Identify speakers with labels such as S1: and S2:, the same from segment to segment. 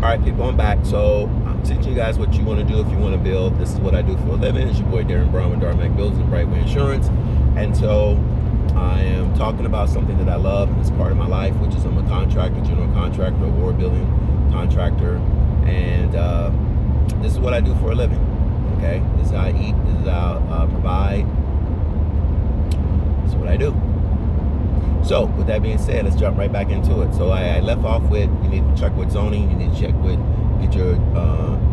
S1: right, people, I'm back. So I'm teaching you guys what you want to do if you want to build. This is what I do for a living. It's your boy Darren Brown with Darmac Buildings and Brightway Insurance. And so I am talking about something that I love and it's part of my life, which is I'm a contractor, general contractor, award building contractor. And this is what I do for a living. Okay, this is how I eat. This is how I provide. This is what I do. So with that being said, let's jump right back into it. So I left off with, you need to check with zoning, you need to check with, get your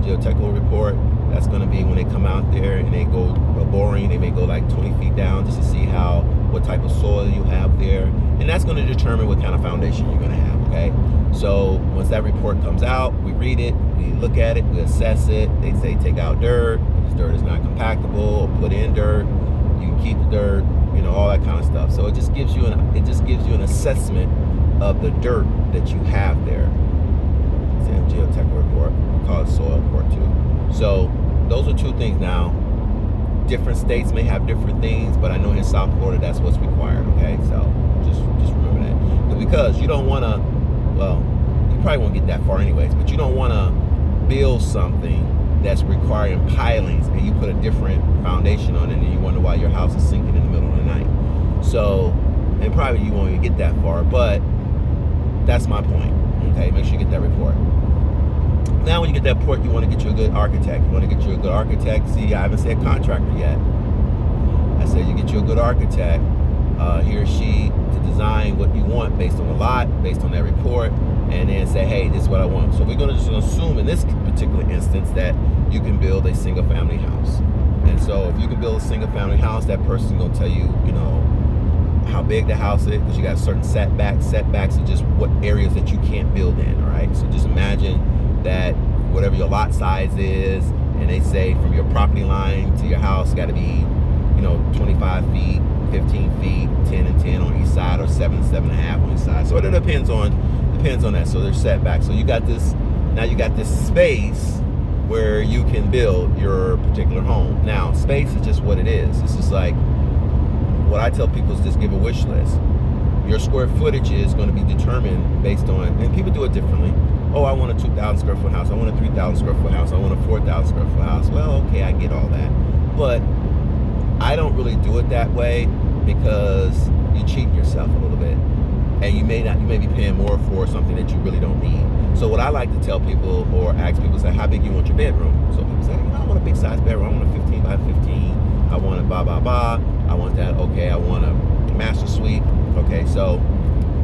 S1: Geotech Report. That's going to be when they come out there and they go boring, they may go like 20 feet down just to see what type of soil you have there. And that's going to determine what kind of foundation you're going to have, okay? So once that report comes out, we read it, we look at it, we assess it. They say take out dirt, if this dirt is not compactable, or put in dirt, you can keep the dirt, you know, all that kind of stuff. So it just gives you an assessment of the dirt that you have there. It's in Geotech Report. We call it soil report too. So those are two things. Now, different states may have different things, but I know in South Florida that's what's required. Okay, so just remember that, because you don't want to. Well, you probably won't get that far anyways, but you don't want to build something that's requiring pilings and you put a different foundation on it and you wonder why your house is sinking in the middle of the night. So, and probably you won't even get that far, but that's my point. Okay, make sure you get that report. Now when you get that report, you want to get you a good architect. You want to get you a good architect. See, I haven't said contractor yet. I said you get you a good architect, he or she, to design what you want based on the lot, based on that report, and then say, hey, this is what I want. So we're going to just assume in this particular instance that you can build a single family house. And so if you can build a single family house, that person's going to tell you, you know, how big the house is, because you got certain setbacks. Setbacks are just what areas that you can't build in, all right? So just imagine that whatever your lot size is, and they say from your property line to your house got to be, you know, 25 feet, 15 feet, 10 and 10 on each side, or 7 and 7.5 on each side. So it depends on that. So there's setbacks. So you got this, now you got this space where you can build your particular home. Now, space is just what it is. It's just like, what I tell people is just give a wish list. Your square footage is going to be determined based on, and people do it differently. Oh, I want a 2,000 square foot house. I want a 3,000 square foot house. I want a 4,000 square foot house. Well, okay, I get all that. But I don't really do it that way, because you cheat yourself a little bit. And you may be paying more for something that you really don't need. So what I like to tell people, or ask people, say, how big you want your bedroom? So people say, you know, I want a big size bedroom. I want a 15 by 15. I want a I want that. Okay, I want a master suite. Okay, so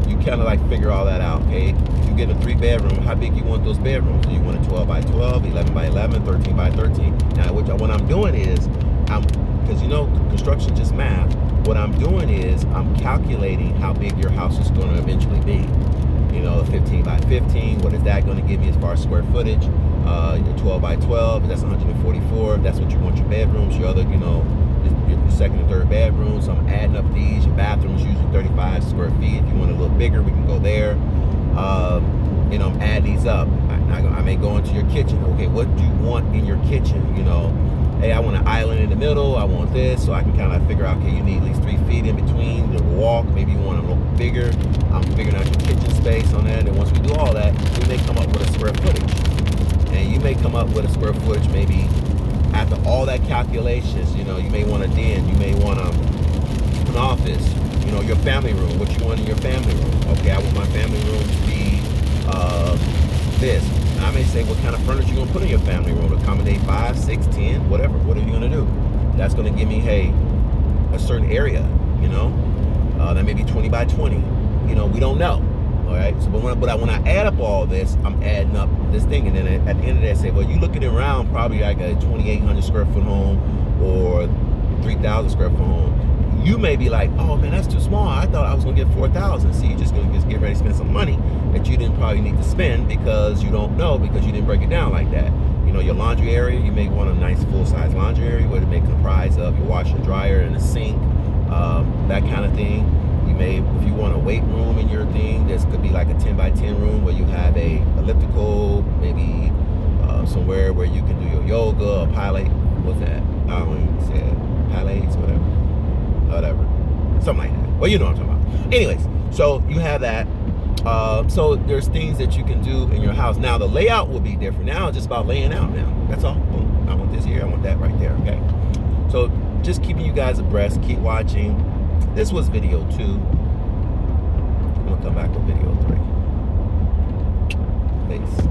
S1: you kind of like figure all that out. Okay, if you get a 3-bedroom, how big you want those bedrooms? Do you want a 12 by 12, 11 by 11, 13 by 13? Now, what I'm doing is, because you know, construction just math. What I'm doing is I'm calculating how big your house is going to eventually be. You know, 15 by 15, what is that going to give me as far as square footage? Your 12 by 12, that's 144. That's what you want your bedrooms, your other, you know, your second and third bedrooms. So I'm adding up these. Your bathroom's usually 35 square feet. If you want a little bigger, we can go there. You know, I'm adding these up. I may go into your kitchen. Okay, what do you want in your kitchen? You know, hey, I want an island in the middle. I want this, so I can kind of figure out, okay, you need at least 3 feet in between the walk. Maybe you want a little bigger. I'm figuring out your kitchen space on that. And once we do all that, we may come up with a square footage. And you may come up with a square footage maybe after all that calculations. You know, you may want a den. You may want an office. You know, your family room. What you want in your family room? Okay, I want my family room to be this. I may say, what kind of furniture you gonna put in your family room to accommodate 5, 6, 10, whatever. What are you gonna do? That's gonna give me, hey, a certain area. You know, that may be 20 by 20. You know, we don't know. All right. So, but when I add up all this, I'm adding up this thing, and then at the end of that, I say, well, you looking around probably like a 2,800 square foot home or 3,000 square foot home. You may be like, oh man, that's too small. I thought I was gonna get 4,000. See, you're just gonna get ready to spend some money that you didn't probably need to spend, because you don't know, because you didn't break it down like that. You know, your laundry area, you may want a nice full-size laundry area where it may comprise of your washer and dryer and a sink, that kind of thing. You may, if you want a weight room in your thing, this could be like a 10 by 10 room where you have a elliptical, maybe somewhere where you can do your yoga or pilate. What's that? I don't even say it. Pilates, whatever. Something like that. Well, you know what I'm talking about. Anyways, so you have that. So there's things that you can do in your house. Now the layout will be different. Now it's just about laying out now. That's all. Boom. I want this here. I want that right there. Okay. So just keeping you guys abreast. Keep watching. This was video 2. I'm gonna come back with video 3. Peace.